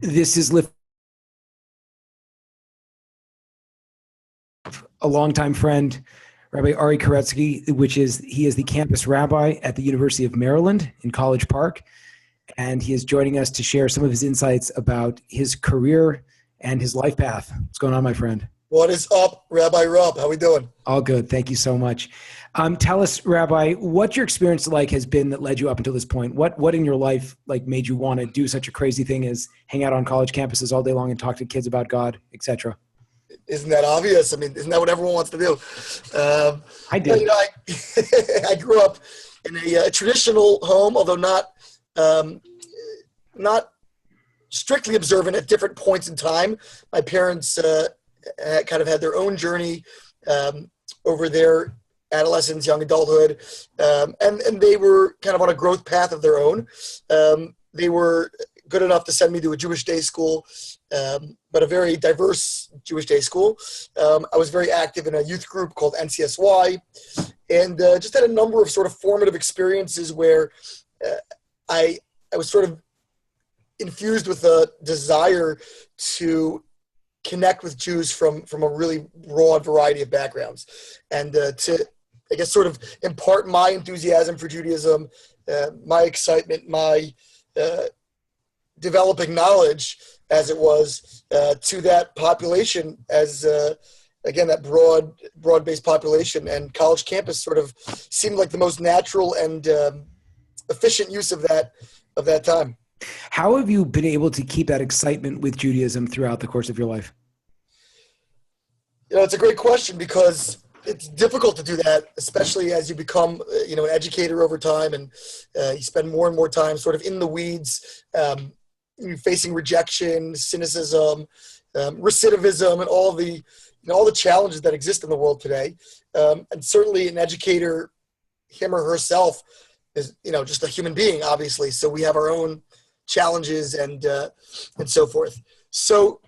This is a longtime friend, Rabbi Ari Koretsky, he is the campus rabbi at the University of Maryland in College Park. And he is joining us to share some of his insights about his career and his life path. What's going on, my friend? What is up, Rabbi Rob? How we doing? All good. Thank you so much. Tell us, Rabbi, what your experience has been that led you up until this point. What in your life made you want to do such a crazy thing as hang out on college campuses all day long and talk to kids about God, etc.? Isn't that obvious? I mean, isn't that what everyone wants to do? I did. I grew up in a traditional home, although not strictly observant at different points in time. My parents kind of had their own journey over their adolescence, young adulthood, and they were kind of on a growth path of their own. They were good enough to send me to a Jewish day school, but a very diverse Jewish day school. I was very active in a youth group called NCSY, and just had a number of sort of formative experiences where I was sort of infused with a desire to connect with Jews from a really broad variety of backgrounds, and to, I guess, sort of impart my enthusiasm for Judaism, my excitement, my developing knowledge, as it was, to that population, as again, that broad-based population. And college campus sort of seemed like the most natural and efficient use of that time. How have you been able to keep that excitement with Judaism throughout the course of your life? It's a great question, because it's difficult to do that, especially as you become, an educator over time, and you spend more and more time sort of in the weeds, facing rejection, cynicism, recidivism, and all the challenges that exist in the world today. And certainly an educator, him or herself, is just a human being, obviously. So we have our own challenges and so forth. So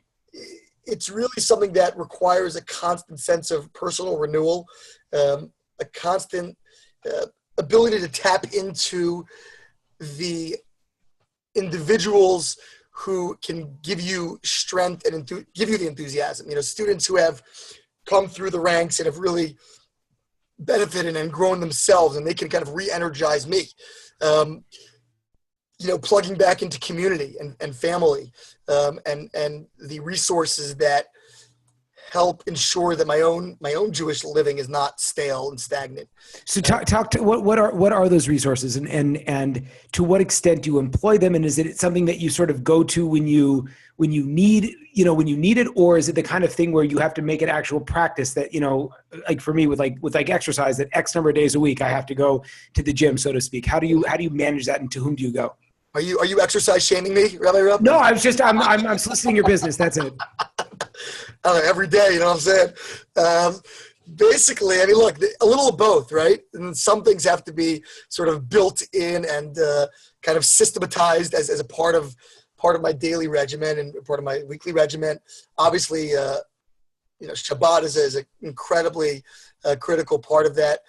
it's really something that requires a constant sense of personal renewal, a constant ability to tap into the individuals who can give you strength and give you the enthusiasm. Students who have come through the ranks and have really benefited and grown themselves, and they can kind of re-energize me. Plugging back into community and family, and the resources that help ensure that my own Jewish living is not stale and stagnant. So talk to what are those resources, and to what extent do you employ them, and is it something that you sort of go to when you need it, or is it the kind of thing where you have to make an actual practice that, like for me with exercise, that X number of days a week I have to go to the gym, so to speak? How do you manage that, and to whom do you go? Are you exercise shaming me, Rabbi Rob? No, I'm soliciting your business. That's it. Every day, you know what I'm saying? Basically, I mean, look, a little of both, right? And some things have to be sort of built in and kind of systematized as a part of my daily regimen and part of my weekly regimen. Obviously, Shabbat is an incredibly critical part of that.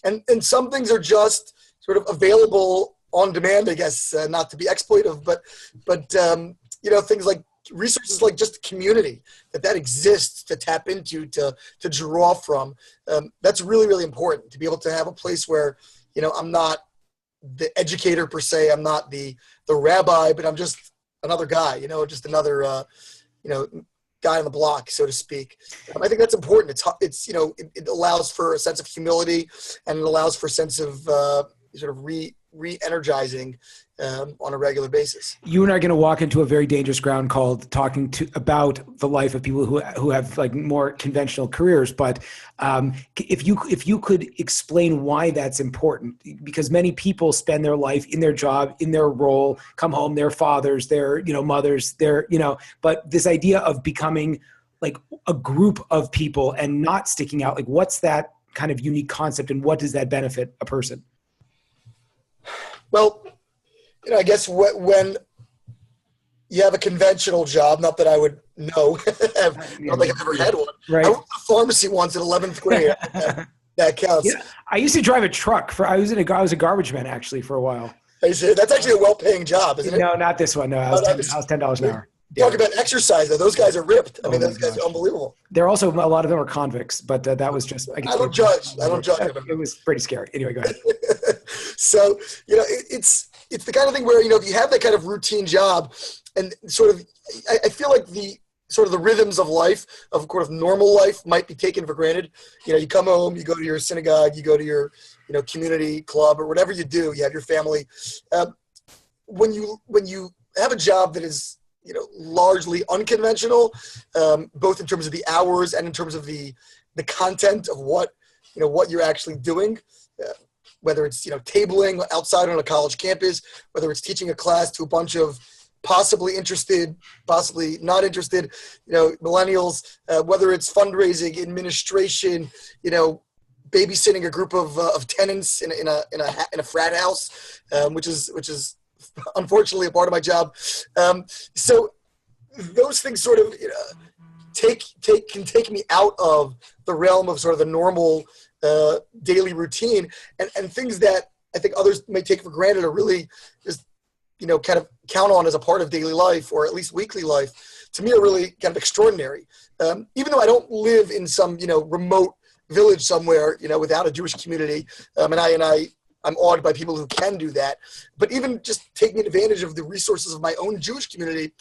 And some things are just sort of available on demand, I guess, not to be exploitive, but things like resources like just community that exists to tap into, to draw from. That's really, really important, to be able to have a place where, I'm not the educator per se, I'm not the rabbi, but I'm just another guy, just another, guy on the block, so to speak. I think that's important. It allows for a sense of humility, and it allows for a sense of sort of re-energizing on a regular basis. You and I are going to walk into a very dangerous ground called talking about the life of people who have more conventional careers. But if you could explain why that's important, because many people spend their life in their job, in their role, come home, their fathers, their mothers, but this idea of becoming like a group of people and not sticking out, what's that kind of unique concept, and what does that benefit a person? Well, I guess when you have a conventional job, not that I would know, not like I've ever had one. Right. I worked at a pharmacy once in 11th grade. That counts. Yeah, I used to drive a truck I was a garbage man actually for a while. I see. That's actually a well-paying job, isn't it? No, not this one. No, I was $10 an hour. Talk about exercise, though. Those guys are ripped. I mean, those guys gosh. are unbelievable. There are also a lot of them are convicts, but that was just. I don't judge. It was pretty scary. Anyway, go ahead. So it's the kind of thing where if you have that kind of routine job, and sort of, I feel like the rhythms of life, of course, normal life, might be taken for granted. You come home, you go to your synagogue, you go to your community club or whatever you do. You have your family. When you have a job that is largely unconventional, both in terms of the hours and in terms of the content of what you're actually doing, whether it's tabling outside on a college campus, whether it's teaching a class to a bunch of possibly interested, possibly not interested, millennials, whether it's fundraising, administration, babysitting a group of tenants in a frat house, which is unfortunately a part of my job. So those things sort of can take me out of the realm of sort of the normal daily routine, and things that I think others may take for granted are really just kind of count on as a part of daily life, or at least weekly life, to me are really kind of extraordinary. Even though I don't live in some remote village somewhere without a Jewish community, I'm awed by people who can do that. But even just taking advantage of the resources of my own Jewish community,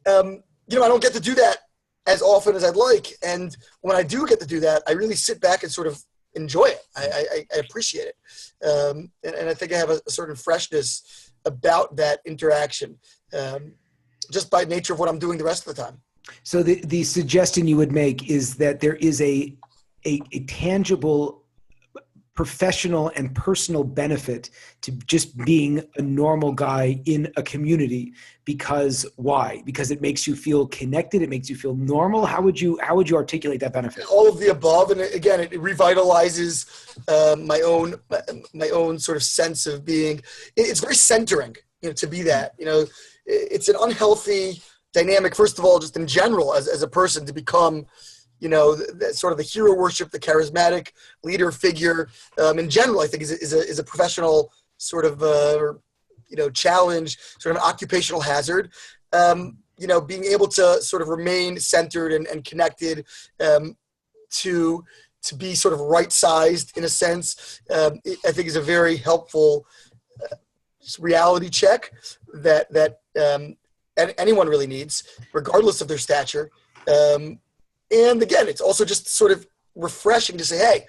I don't get to do that as often as I'd like. And when I do get to do that, I really sit back and sort of enjoy it. I appreciate it. And I think I have a certain freshness about that interaction, just by nature of what I'm doing the rest of the time. So the suggestion you would make is that there is a tangible professional and personal benefit to just being a normal guy in a community. Because why? Because it makes you feel connected. It makes you feel normal. How would you articulate that benefit? All of the above. And again, it revitalizes my own sort of sense of being. It's very centering, to be that. It's an unhealthy dynamic, first of all, just in general, as a person, to become sort of the hero worship, the charismatic leader figure, in general, I think is a professional sort of, challenge, sort of an occupational hazard. Being able to sort of remain centered and connected, to be sort of right-sized in a sense, I think is a very helpful reality check that anyone really needs, regardless of their stature. And again, it's also just sort of refreshing to say, hey,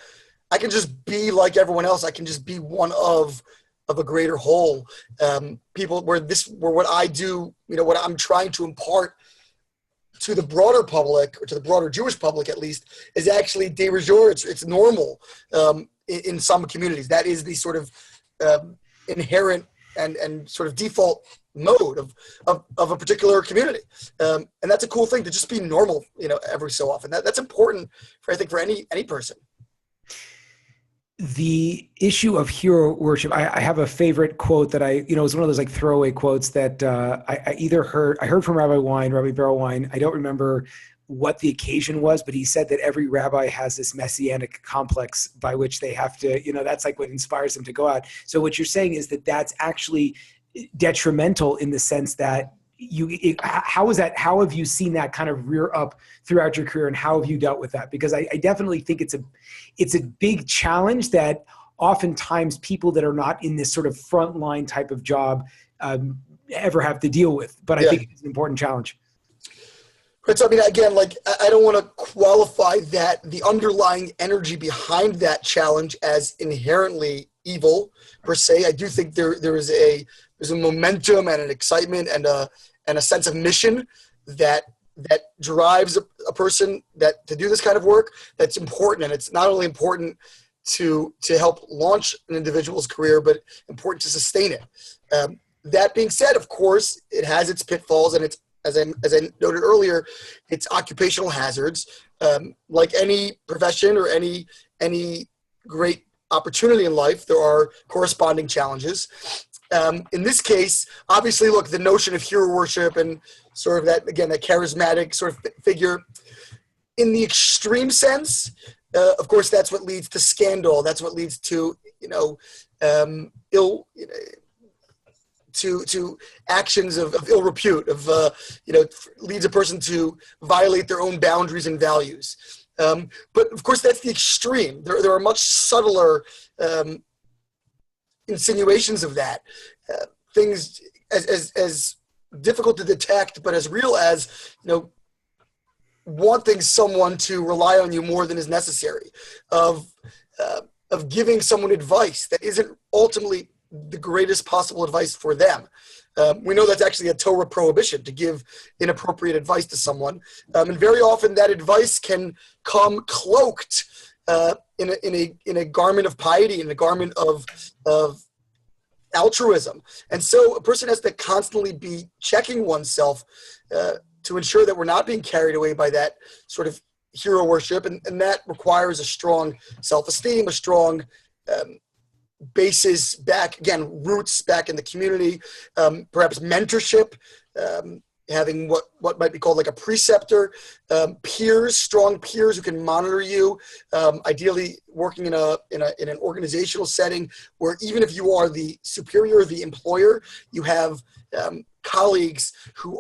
I can just be like everyone else. I can just be one of a greater whole. People where what I do, what I'm trying to impart to the broader public, or to the broader Jewish public at least, is actually de rigueur. It's normal in some communities. That is the sort of inherent and sort of default mode of a particular community, and that's a cool thing, to just be normal every so often. That's important for any person. The issue of hero worship, I have a favorite quote that it was one of those like throwaway quotes that I heard from Rabbi Barrel Wine. I don't remember what the occasion was, but he said that every rabbi has this messianic complex by which they have to, that's like what inspires them to go out. So what you're saying is that that's actually detrimental in the sense that how have you seen that kind of rear up throughout your career, and how have you dealt with that? Because I definitely think it's a big challenge that oftentimes people that are not in this sort of frontline type of job ever have to deal with. But I think it's an important challenge. Right. So, I mean, again, I don't want to qualify the underlying energy behind that challenge as inherently evil per se. I do think there's a momentum and an excitement and a sense of mission that drives a person to do this kind of work. That's important, and it's not only important to help launch an individual's career, but important to sustain it. That being said, of course, it has its pitfalls, and it's, as I noted earlier, it's occupational hazards. Like any profession or any great opportunity in life, there are corresponding challenges. In this case, obviously, look, the notion of hero worship and sort of that charismatic sort of figure, in the extreme sense, of course, that's what leads to scandal. That's what leads to, to actions of ill repute, leads a person to violate their own boundaries and values. But of course, that's the extreme. There are much subtler insinuations of that. Things as difficult to detect, but as real as, wanting someone to rely on you more than is necessary, of giving someone advice that isn't ultimately the greatest possible advice for them. We know that's actually a Torah prohibition, to give inappropriate advice to someone. And very often that advice can come cloaked in a garment of piety, in a garment of altruism. And so a person has to constantly be checking oneself to ensure that we're not being carried away by that sort of hero worship. And that requires a strong self-esteem, a strong basis back, again, roots back in the community, perhaps mentorship, having what might be called like a preceptor, peers, strong peers who can monitor you, ideally working in an organizational setting where even if you are the superior, the employer, you have colleagues who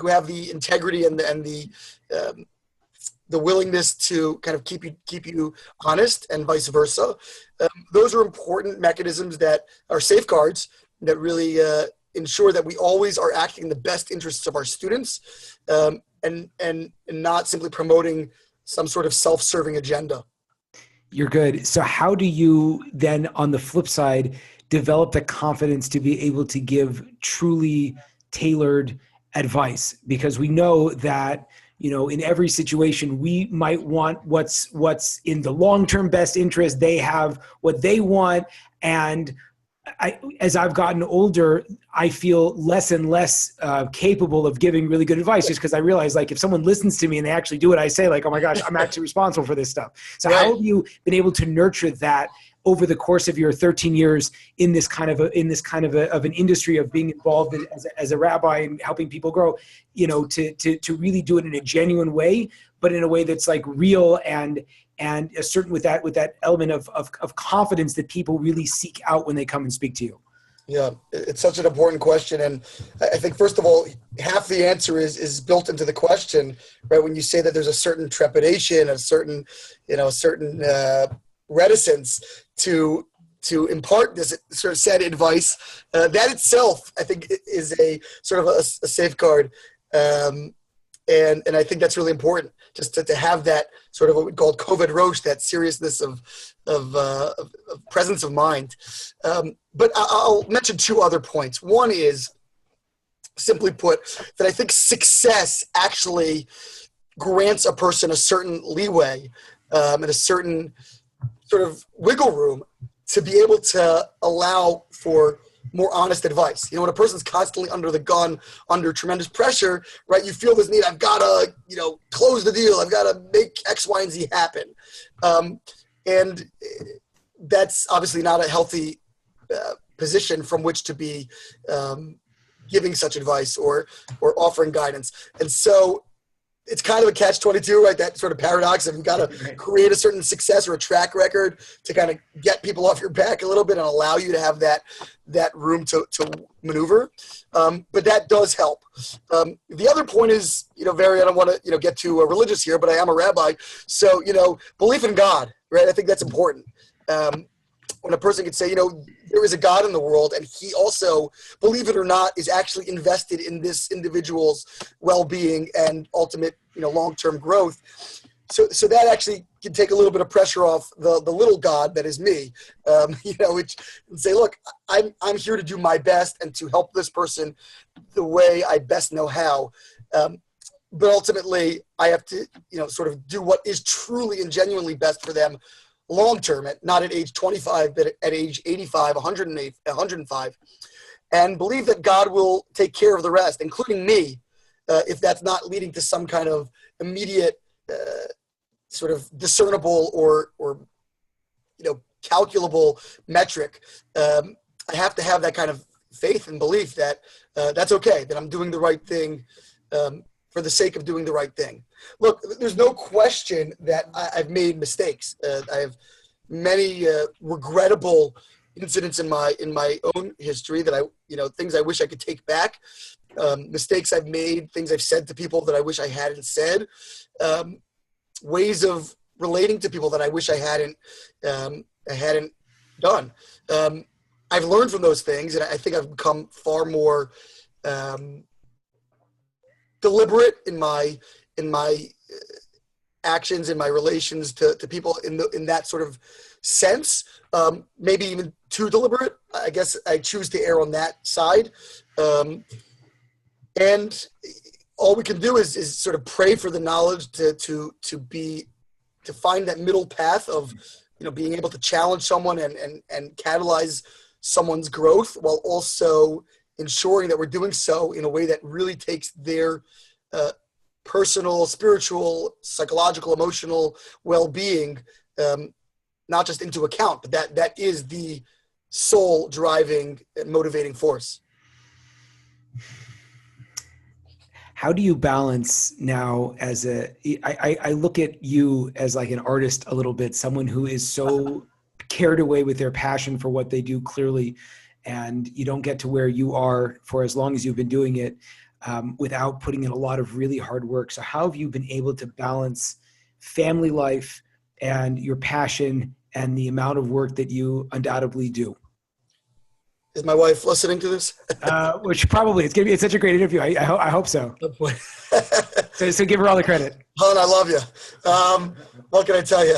have the integrity and the willingness to kind of keep you honest, and vice versa. Those are important mechanisms that are safeguards that really ensure that we always are acting in the best interests of our students, and not simply promoting some sort of self-serving agenda. You're good. So how do you then, on the flip side, develop the confidence to be able to give truly tailored advice? Because we know that, in every situation, we might want what's in the long-term best interest. They have what they want. And as I've gotten older, I feel less and less capable of giving really good advice, just because I realize, like, if someone listens to me and they actually do what I say, like, oh my gosh, I'm actually responsible for this stuff. So Right. How have you been able to nurture that over the course of your 13 years in this kind of an industry of being involved as a rabbi and helping people grow, to really do it in a genuine way, but in a way that's like real and a certain with that element of confidence that people really seek out when they come and speak to you? Yeah, it's such an important question. And I think, first of all, half the answer is built into the question, right? When you say that there's a certain trepidation, a certain reticence to impart this sort of said advice, that itself, I think, is a sort of a safeguard. And I think that's really important, just to have that sort of what we call COVID roche, that seriousness of presence of mind. But I'll mention two other points. One is, simply put, that I think success actually grants a person a certain leeway and a certain sort of wiggle room to be able to allow for more honest advice. When a person's constantly under the gun, under tremendous pressure, right, you feel this need, I've got to, close the deal. I've got to make X, Y, and Z happen. And that's obviously not a healthy position from which to be giving such advice or offering guidance. And so it's kind of a catch-22, right? That sort of paradox of you've got to create a certain success or a track record to kind of get people off your back a little bit and allow you to have that room to maneuver. But that does help. The other point is, I don't want to, get too religious here, but I am a rabbi. So, belief in God, right? I think that's important. When a person can say, there is a God in the world, and he also, believe it or not, is actually invested in this individual's well-being and ultimate, long-term growth. So that actually can take a little bit of pressure off the little God that is me, which say, look, I'm here to do my best and to help this person the way I best know how. But ultimately, I have to, sort of do what is truly and genuinely best for them long-term, not at age 25, but at age 85, 108, 105, and believe that God will take care of the rest, including me, if that's not leading to some kind of immediate sort of discernible or calculable metric. I have to have that kind of faith and belief that that's okay, that I'm doing the right thing for the sake of doing the right thing. Look, there's no question that I've made mistakes. I have many regrettable, incidents in my own history that things I wish I could take back, mistakes I've made, things I've said to people that I wish I hadn't said, ways of relating to people that I wish I hadn't done. I've learned from those things, and I think I've become far more deliberate in my actions, in my relations to people in that sort of sense. Maybe even too deliberate. I guess I choose to err on that side. And all we can do is sort of pray for the knowledge to find that middle path of, being able to challenge someone and catalyze someone's growth, while also ensuring that we're doing so in a way that really takes their personal, spiritual, psychological, emotional well-being, not just into account, but that is the sole driving and motivating force. How do you balance now I look at you as like an artist a little bit, someone who is so carried away with their passion for what they do clearly, and you don't get to where you are for as long as you've been doing it without putting in a lot of really hard work. So how have you been able to balance family life and your passion and the amount of work that you undoubtedly do? Is my wife listening to this? Which probably, it's such a great interview. I hope so. So give her all the credit. Hon, I love you. What can I tell you?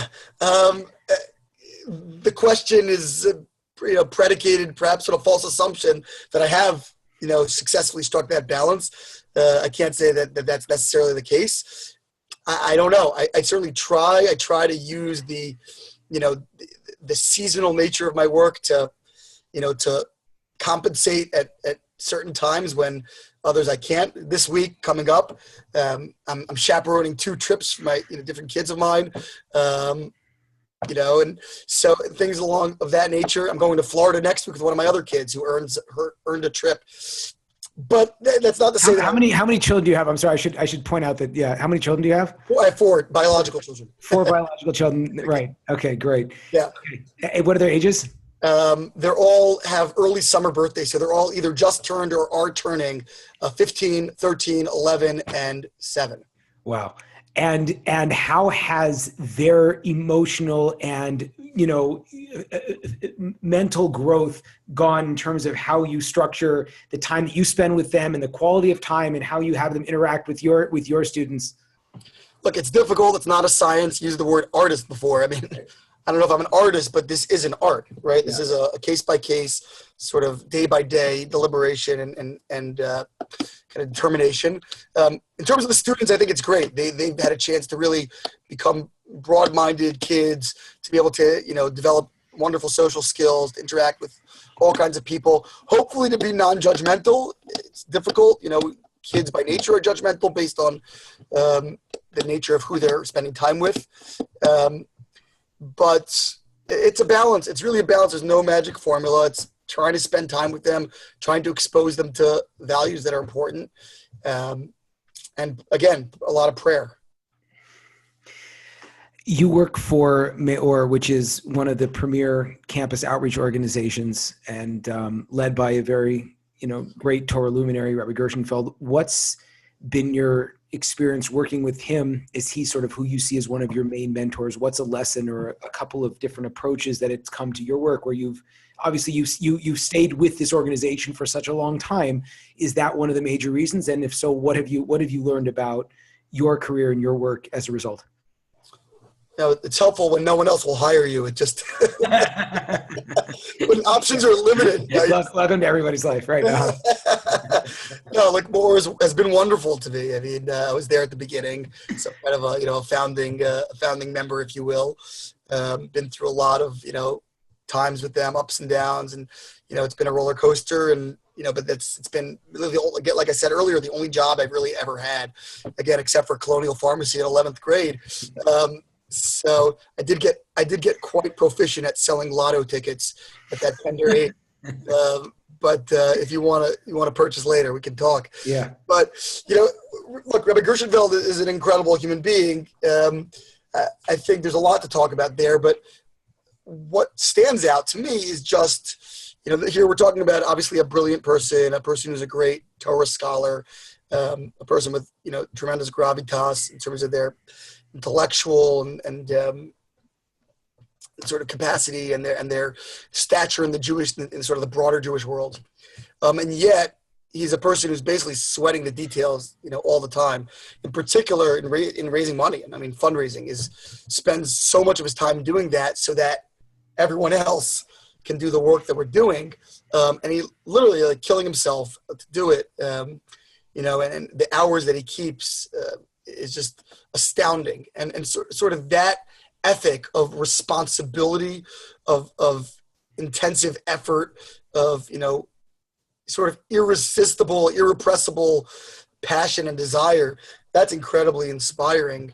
The question is, predicated perhaps on a false assumption that I have, successfully struck that balance. I can't say that that's necessarily the case. I don't know. I certainly try. I try to use the seasonal nature of my work to compensate at certain times when others I can't. This week coming up, I'm chaperoning 2 trips for my different kids of mine, and so things along of that nature. I'm going to Florida next week with one of my other kids who earned a trip. But that's not to say how many children do you have? I'm sorry, I should point out that, yeah. How many children do you have? I have 4 biological children. 4 biological children, right? Okay, great. Yeah. Okay. What are their ages? They're all have early summer birthdays, so they're all either just turned or are turning 15, 13, 11, and 7. Wow. And how has their emotional and mental growth gone in terms of how you structure the time that you spend with them and the quality of time and how you have them interact with your students? Look, it's difficult. It's not a science. Use the word artist before. I mean, I don't know if I'm an artist, but this is an art, right? This is a case-by-case, sort of day-by-day deliberation and kind of determination. In terms of the students, I think it's great. They've had a chance to really become broad-minded kids, to be able to, develop wonderful social skills, to interact with all kinds of people, hopefully to be non-judgmental. It's difficult. Kids by nature are judgmental based on the nature of who they're spending time with. But it's a balance. It's really a balance. There's no magic formula. It's trying to spend time with them, trying to expose them to values that are important. And again, a lot of prayer. You work for Meor, which is one of the premier campus outreach organizations, and led by a very, great Torah luminary, Rabbi Gershonfeld. What's been your experience working with him? Is he sort of who you see as one of your main mentors? What's a lesson or a couple of different approaches that it's come to your work where you've stayed with this organization for such a long time? Is that one of the major reasons? And if so, what have you learned about your career and your work as a result? It's helpful when no one else will hire you. It just when options are limited. Welcome to everybody's life, right? No, Meor has been wonderful to me. I mean, I was there at the beginning, so kind of a founding member, if you will. Been through a lot of times with them, ups and downs, and it's been a roller coaster. And but it's been really, like I said earlier, the only job I've really ever had, again, except for colonial pharmacy in 11th grade. So I did get quite proficient at selling lotto tickets at that tender age. But if you want to purchase later, we can talk. Yeah. But look, Rabbi Gershonfeld is an incredible human being. I think there's a lot to talk about there. But what stands out to me is just, here we're talking about obviously a brilliant person, a person who's a great Torah scholar, a person with, tremendous gravitas in terms of their intellectual and sort of capacity and their stature in in sort of the broader Jewish world. And yet he's a person who's basically sweating the details, all the time. In particular, in raising money. I mean, fundraising spends so much of his time doing that so that everyone else can do the work that we're doing. And he literally killing himself to do it. And the hours that he keeps is just astounding. And sort of that ethic of responsibility, of intensive effort, of, sort of irrepressible passion and desire, that's incredibly inspiring,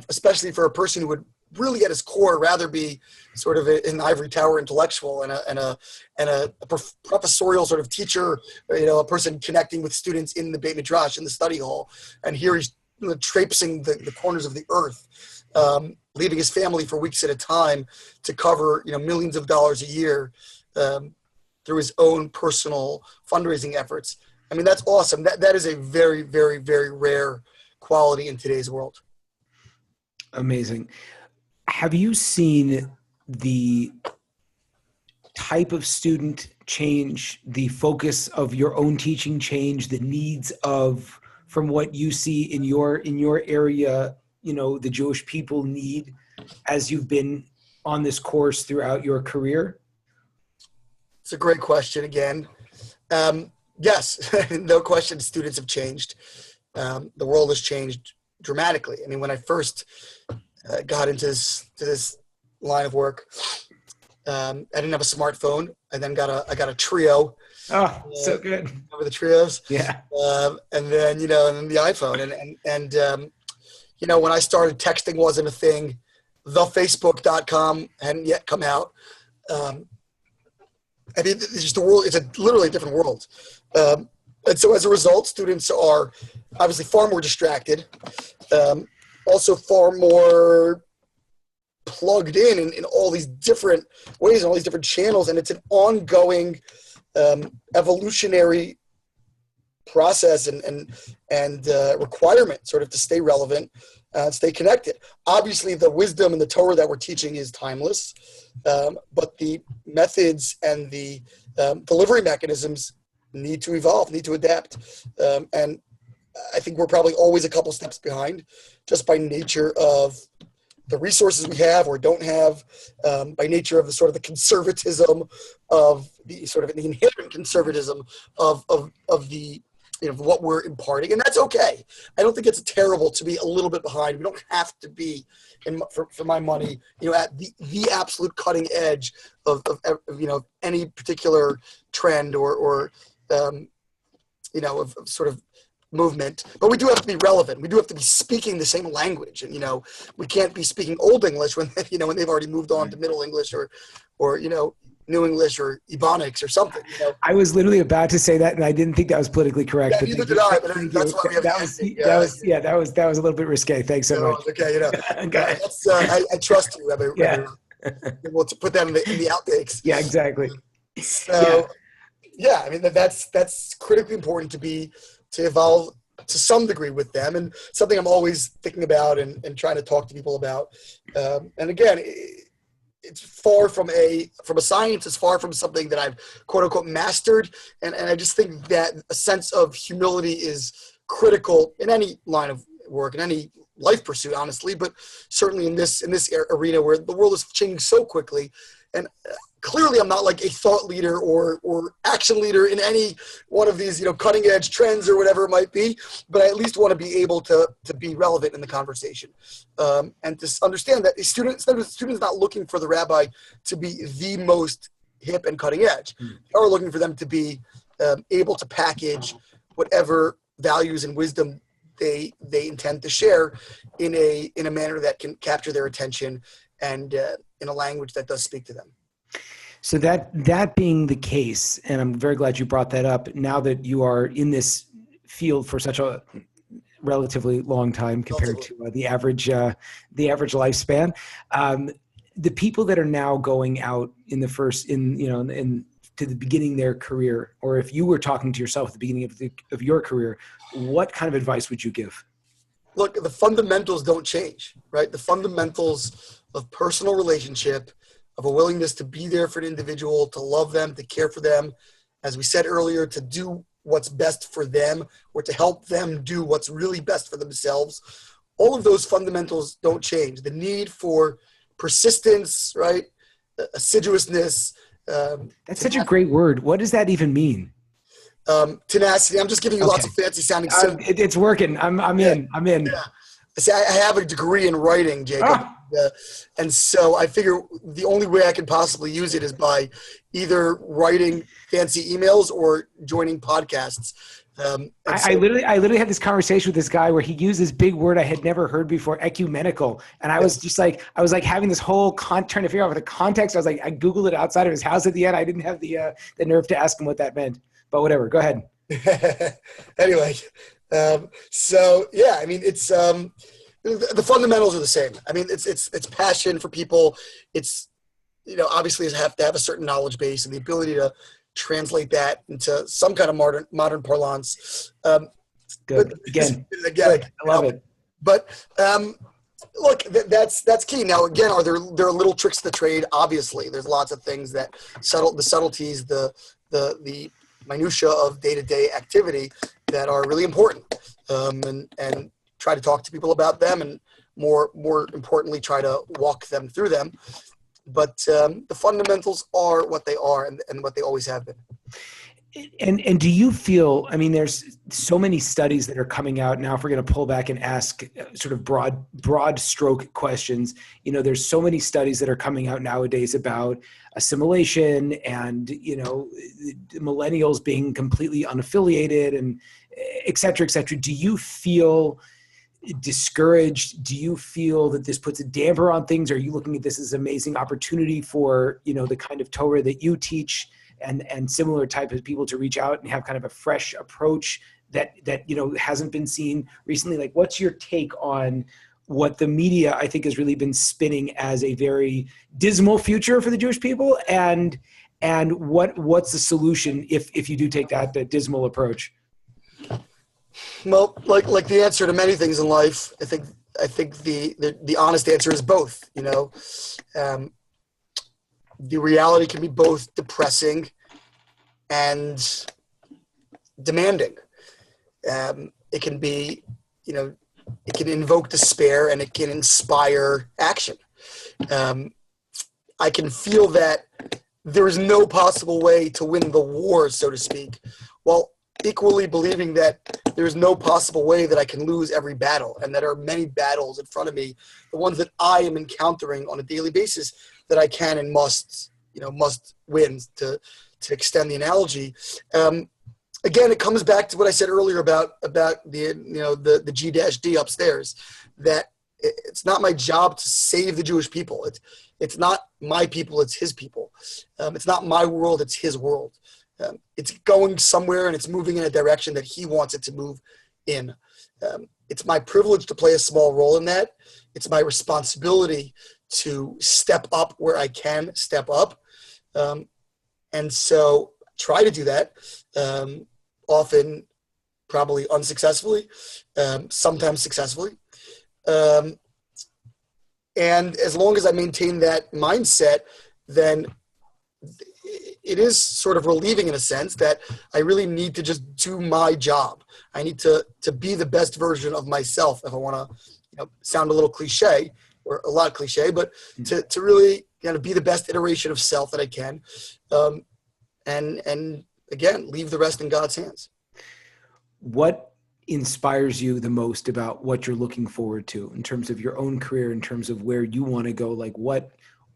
especially for a person who would really at his core rather be sort of an ivory tower intellectual and a professorial sort of teacher, a person connecting with students in the Beit Midrash, in the study hall. And here he's traipsing the corners of the earth, leaving his family for weeks at a time to cover, millions of dollars a year, through his own personal fundraising efforts. I mean, that's awesome. That is a very, very, very rare quality in today's world. Amazing. Have you seen the type of student change, the focus of your own teaching change, the needs from what you see in your area, the Jewish people need as you've been on this course throughout your career? It's a great question again. Yes, no question, students have changed. The world has changed dramatically. I mean, when I first got into this line of work, I didn't have a smartphone. I then got a Trio. Oh, so good. Remember the Trios? Yeah. And then, and then the iPhone. And when I started, texting wasn't a thing. TheFacebook.com hadn't yet come out. I mean, it's just the world. It's literally a different world. And so as a result, students are obviously far more distracted, also far more plugged in all these different ways and all these different channels. And it's an ongoing evolutionary process and requirement sort of to stay relevant, stay connected. Obviously, the wisdom and the Torah that we're teaching is timeless, but the methods and the delivery mechanisms need to evolve, need to adapt. And I think we're probably always a couple steps behind just by nature of the resources we have or don't have, by nature of the sort of the conservatism of the sort of the inherent conservatism of the, what we're imparting. And that's okay. I don't think it's terrible to be a little bit behind. We don't have to be, for my money, at the absolute cutting edge of any particular trend or of sort of movement, but we do have to be relevant. We do have to be speaking the same language, and we can't be speaking Old English when when they've already moved on to Middle English or New English or Ebonics or something. I was literally about to say that, and I didn't think that was politically correct. Yeah, neither did I. But that's why we have that was a little bit risque. Thanks so much. Okay, Okay. I trust you, Rabbi. Yeah. We'll put that in the outtakes. Yeah, exactly. So, I mean that's critically important to evolve to some degree with them, and something I'm always thinking about and trying to talk to people about. And again, it's far from a science. It's far from something that I've quote unquote mastered. And I just think that a sense of humility is critical in any line of work, in any life pursuit, honestly, but certainly in this arena where the world is changing so quickly. And clearly I'm not like a thought leader or action leader in any one of these, cutting edge trends or whatever it might be, but I at least want to be able to be relevant in the conversation. And to understand that students not looking for the rabbi to be the most hip and cutting edge. They are looking for them to be able to package whatever values and wisdom they intend to share in a manner that can capture their attention and in a language that does speak to them. So that being the case, and I'm very glad you brought that up, now that you are in this field for such a relatively long time compared to the average lifespan, the people that are now going out in the first, in to the beginning of their career, or if you were talking to yourself at the beginning of your career, what kind of advice would you give? Look, the fundamentals don't change, right? The fundamentals of personal relationship, of a willingness to be there for an individual, to love them, to care for them, as we said earlier, to do what's best for them or to help them do what's really best for themselves. All of those fundamentals don't change. The need for persistence, right? Assiduousness. That's such a great word. What does that even mean? Tenacity. I'm just giving you lots of fancy sounding. It's working. I'm in. Yeah. See, I have a degree in writing, Jacob. And so I figure the only way I can possibly use it is by either writing fancy emails or joining podcasts. I literally had this conversation with this guy where he used this big word I had never heard before, ecumenical. And I was just like, having this whole trying to figure out the context. I was like, I Googled it outside of his house at the end. I didn't have the nerve to ask him what that meant, but whatever, go ahead. Anyway. So yeah, I mean, it's, the fundamentals are the same. I mean, it's passion for people. It's, obviously you have to have a certain knowledge base and the ability to translate that into some kind of modern parlance. Good. Again, I love it. But look, that's key. Now, again, there are little tricks of the trade? Obviously, there's lots of things that the subtleties, the minutia of day-to-day activity that are really important, and try to talk to people about them, and more importantly, try to walk them through them. But the fundamentals are what they are and what they always have been. And do you feel, I mean, there's so many studies that are coming out now, if we're going to pull back and ask sort of broad stroke questions, there's so many studies that are coming out nowadays about assimilation and, millennials being completely unaffiliated and et cetera, et cetera. Do you feel discouraged? Do you feel that this puts a damper on things? Are you looking at this as an amazing opportunity for, the kind of Torah that you teach and similar type of people to reach out and have kind of a fresh approach that hasn't been seen recently? Like, what's your take on what the media, I think, has really been spinning as a very dismal future for the Jewish people, and what's the solution if you do take that dismal approach? Well, like the answer to many things in life, I think the honest answer is both. The reality can be both depressing and demanding. It can be, it can invoke despair and it can inspire action. I can feel that there is no possible way to win the war, so to speak, while equally believing that there's no possible way that I can lose every battle, and that there are many battles in front of me, the ones that I am encountering on a daily basis, that I can and must win, to extend the analogy. Again, it comes back to what I said earlier about the G-D upstairs, that it's not my job to save the Jewish people. It's not my people, it's his people. It's not my world, it's his world. It's going somewhere and it's moving in a direction that he wants it to move in. It's my privilege to play a small role in that. It's my responsibility to step up where I can step up. And so try to do that, often probably unsuccessfully, sometimes successfully. And as long as I maintain that mindset, then it is sort of relieving in a sense that I really need to just do my job. I need to be the best version of myself, if I want to sound a little cliche, or a lot cliche, but to really be the best iteration of self that I can. And again, leave the rest in God's hands. What inspires you the most about what you're looking forward to in terms of your own career, in terms of where you want to go? Like,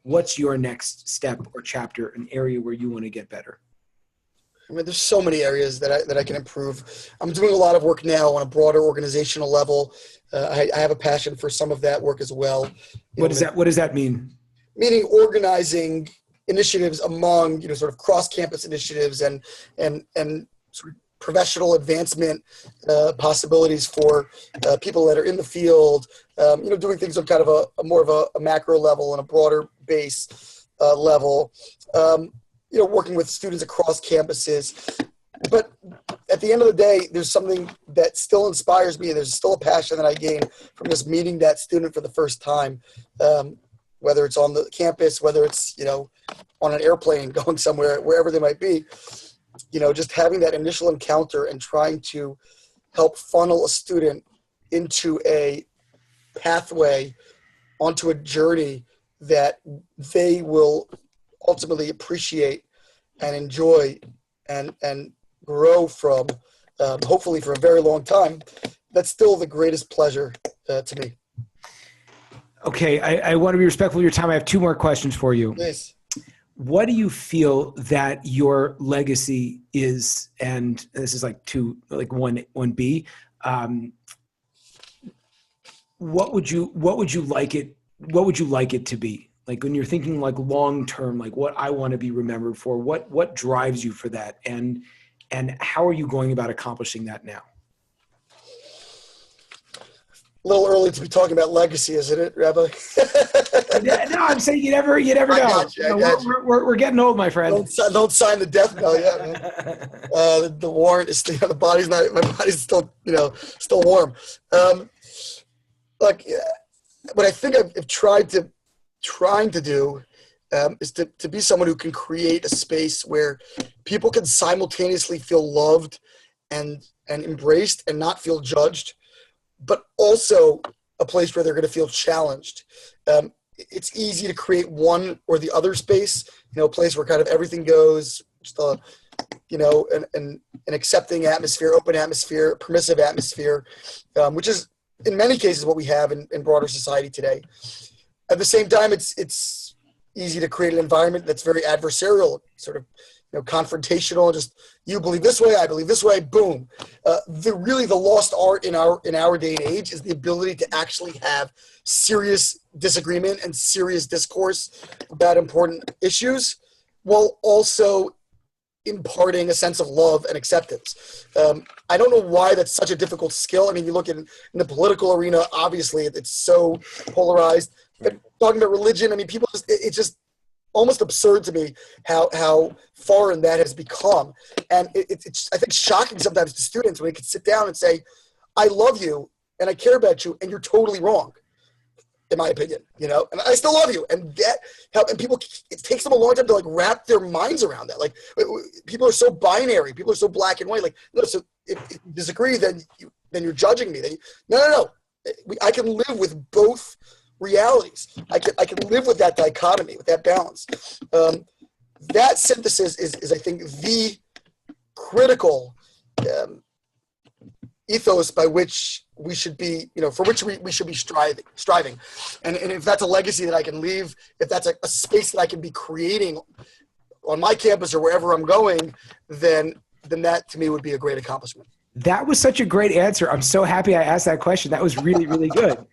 what's your next step or chapter, an area where you want to get better? I mean, there's so many areas that I can improve. I'm doing a lot of work now on a broader organizational level. I have a passion for some of that work as well. What does that mean? Meaning organizing initiatives among, sort of cross-campus initiatives and sort of professional advancement possibilities for people that are in the field, doing things on kind of a more of a macro level and a base level, working with students across campuses. But at the end of the day, there's something that still inspires me. There's still a passion that I gain from just meeting that student for the first time, whether it's on the campus, whether it's, on an airplane going somewhere, wherever they might be, just having that initial encounter and trying to help funnel a student into a pathway, onto a journey that they will ultimately appreciate and enjoy and grow from, hopefully for a very long time. That's still the greatest pleasure to me. Okay, I want to be respectful of your time. I have two more questions for you. Yes. What do you feel that your legacy is? And this is like 1B. What would you like it to be? Like when you're thinking like long term, like what I want to be remembered for, what drives you for that? And how are you going about accomplishing that now? A little early to be talking about legacy, isn't it, Rabbi? No, I'm saying you never know. We're getting old, my friend. Don't sign the death bell yet, man. The warrant is still, my body's still, still warm. What I think I've trying to do is to be someone who can create a space where people can simultaneously feel loved and embraced and not feel judged, but also a place where they're going to feel challenged. It's easy to create one or the other space, a place where kind of everything goes, just an accepting atmosphere, open atmosphere, permissive atmosphere, which is in many cases what we have in broader society today. At the same time, it's easy to create an environment that's very adversarial, sort of confrontational. Just you believe this way, I believe this way, boom. The lost art in our day and age is the ability to actually have serious disagreement and serious discourse about important issues, while also imparting a sense of love and acceptance. I don't know why that's such a difficult skill. I mean, you look in the political arena, obviously it's so polarized. But talking about religion, I mean, it's just almost absurd to me how foreign that has become. And it's I think shocking sometimes to students when they can sit down and say, I love you and I care about you and you're totally wrong, in my opinion, and I still love you. And people, it takes them a long time to wrap their minds around that. People are so binary. People are so black and white. No, so if you disagree, then you're judging me. No. I can live with both realities. I can live with that dichotomy, with that balance. That synthesis is I think the critical ethos by which we should be, for which we should be striving. And if that's a legacy that I can leave, if that's a space that I can be creating on my campus or wherever I'm going, then that to me would be a great accomplishment. That was such a great answer. I'm so happy I asked that question. That was really, really good.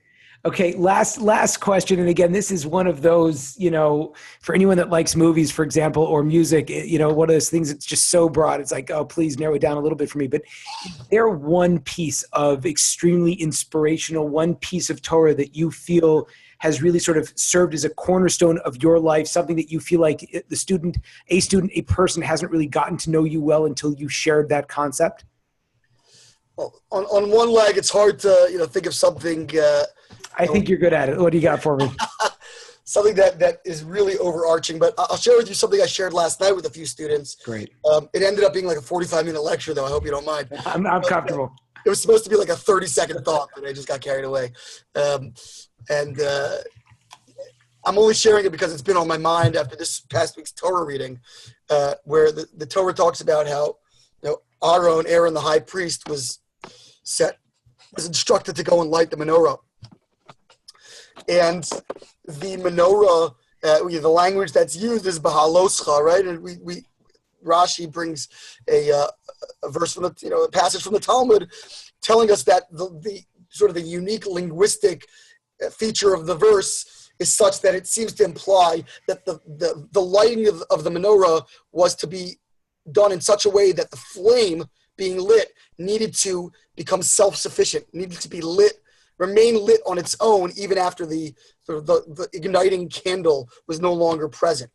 Okay, last question. And again, this is one of those, for anyone that likes movies, for example, or music, one of those things that's just so broad. It's like, oh, please narrow it down a little bit for me. But is there one piece of extremely inspirational, one piece of Torah that you feel has really sort of served as a cornerstone of your life, something that you feel like a person hasn't really gotten to know you well until you shared that concept? Well, on one leg, it's hard to, think of something. I think you're good at it. What do you got for me? Something that is really overarching, but I'll share with you something I shared last night with a few students. Great. It ended up being like a 45-minute lecture, though. I hope you don't mind. I'm comfortable. It was supposed to be like a 30-second thought, but I just got carried away. I'm only sharing it because it's been on my mind after this past week's Torah reading, where the Torah talks about how Aaron, the high priest, was instructed to go and light the menorah. And the menorah, the language that's used is Bahaloscha, right? And Rashi brings a verse from a passage from the Talmud telling us that the sort of the unique linguistic feature of the verse is such that it seems to imply that the lighting of the menorah was to be done in such a way that the flame being lit needed to become self-sufficient, needed to be lit remain lit on its own even after the igniting candle was no longer present.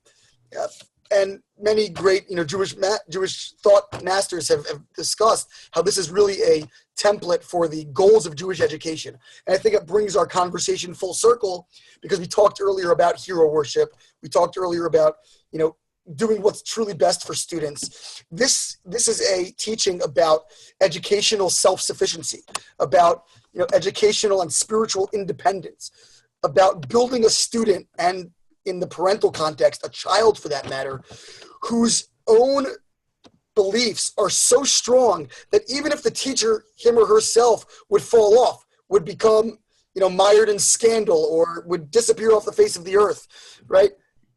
And many great, Jewish thought masters have discussed how this is really a template for the goals of Jewish education. And I think it brings our conversation full circle, because we talked earlier about hero worship. We talked earlier about, doing what's truly best for students. This is a teaching about educational self-sufficiency, about, educational and spiritual independence, about building a student, and in the parental context, a child for that matter, whose own beliefs are so strong that even if the teacher, him or herself, would fall off, would become, mired in scandal, or would disappear off the face of the earth, right?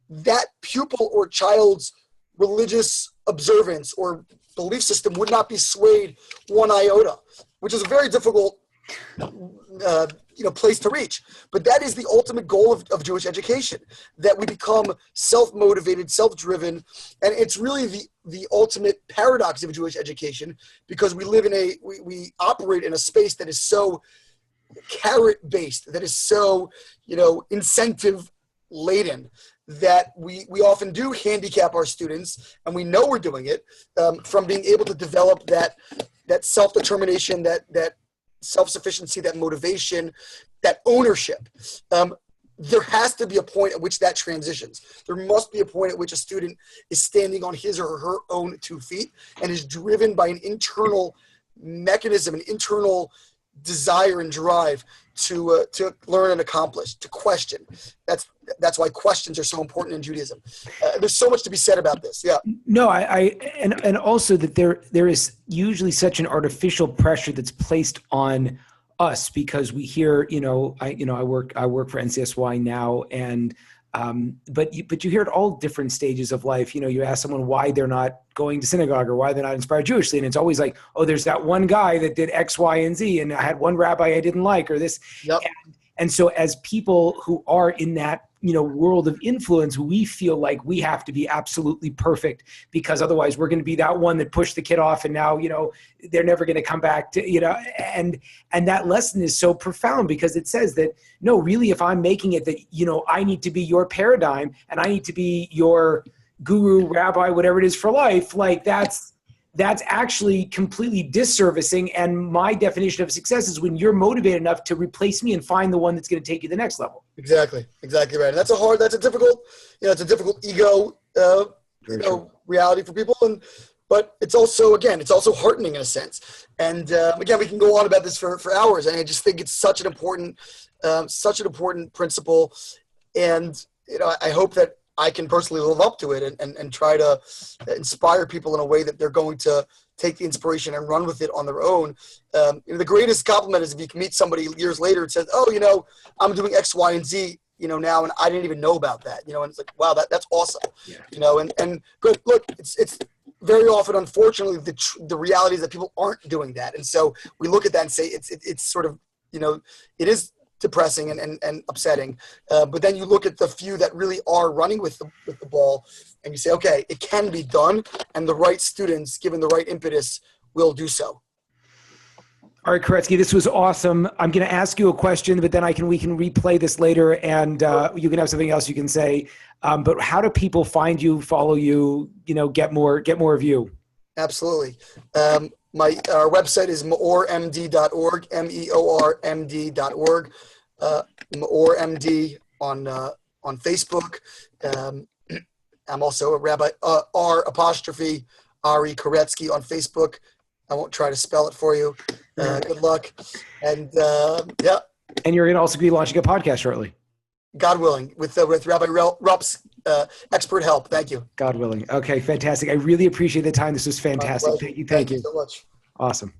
That pupil or child's religious observance or belief system would not be swayed one iota, which is a very difficult place to reach. But that is the ultimate goal of Jewish education, that we become self-motivated, self-driven. And it's really the ultimate paradox of Jewish education, because we live in we operate in a space that is so carrot-based, that is so, incentive laden, that we often do handicap our students, and we know we're doing it, from being able to develop that self-determination, that self-sufficiency, that motivation, that ownership. There has to be a point at which that transitions. There must be a point at which a student is standing on his or her own 2 feet and is driven by an internal mechanism, an internal desire and drive to learn and accomplish, to question. That's why questions are so important in Judaism. There's so much to be said about this. Yeah. No, and also that there is usually such an artificial pressure that's placed on us, because we hear, I work for NCSY now, and but you hear at all different stages of life. You ask someone why they're not going to synagogue or why they're not inspired Jewishly, and it's always like, oh, there's that one guy that did X, Y, and Z, and I had one rabbi I didn't like, or this. Yep. And so as people who are in that, world of influence, we feel like we have to be absolutely perfect, because otherwise we're going to be that one that pushed the kid off, and now, they're never going to come back to, and that lesson is so profound, because it says that, no, really, if I'm making it that, I need to be your paradigm, and I need to be your guru, rabbi, whatever it is for life, like that's actually completely disservicing. And my definition of success is when you're motivated enough to replace me and find the one that's going to take you to the next level. Exactly right. And that's a difficult, it's a difficult ego, reality for people. But it's also heartening in a sense. And again, we can go on about this for hours. And I just think it's such an important principle. And, I hope that I can personally live up to it and try to inspire people in a way that they're going to take the inspiration and run with it on their own. The greatest compliment is if you can meet somebody years later and says, oh, I'm doing X, Y, and Z, now, and I didn't even know about that, and it's like, wow, that's awesome. Yeah. And good. Look, it's very often, unfortunately, the reality is that people aren't doing that. And so we look at that and say, it's sort of, it is depressing and upsetting. But then you look at the few that really are running with the ball, and you say, okay, it can be done, and the right students, given the right impetus, will do so. Ari Koretsky, this was awesome. I'm going to ask you a question, but then we can replay this later, and you can have something else you can say. But how do people find you, follow you, get more of you? Absolutely. Our website is meormd.org, meormd.org. meormd on Facebook. I'm also a Rabbi R' Ari Koretsky on Facebook. I won't try to spell it for you. Good luck. And yeah. And you're going to also be launching a podcast shortly. God willing, with Rabbi Rupp's expert help. Thank you. God willing. Okay, fantastic. I really appreciate the time. This was fantastic. Thank you. Thank you so much. Awesome.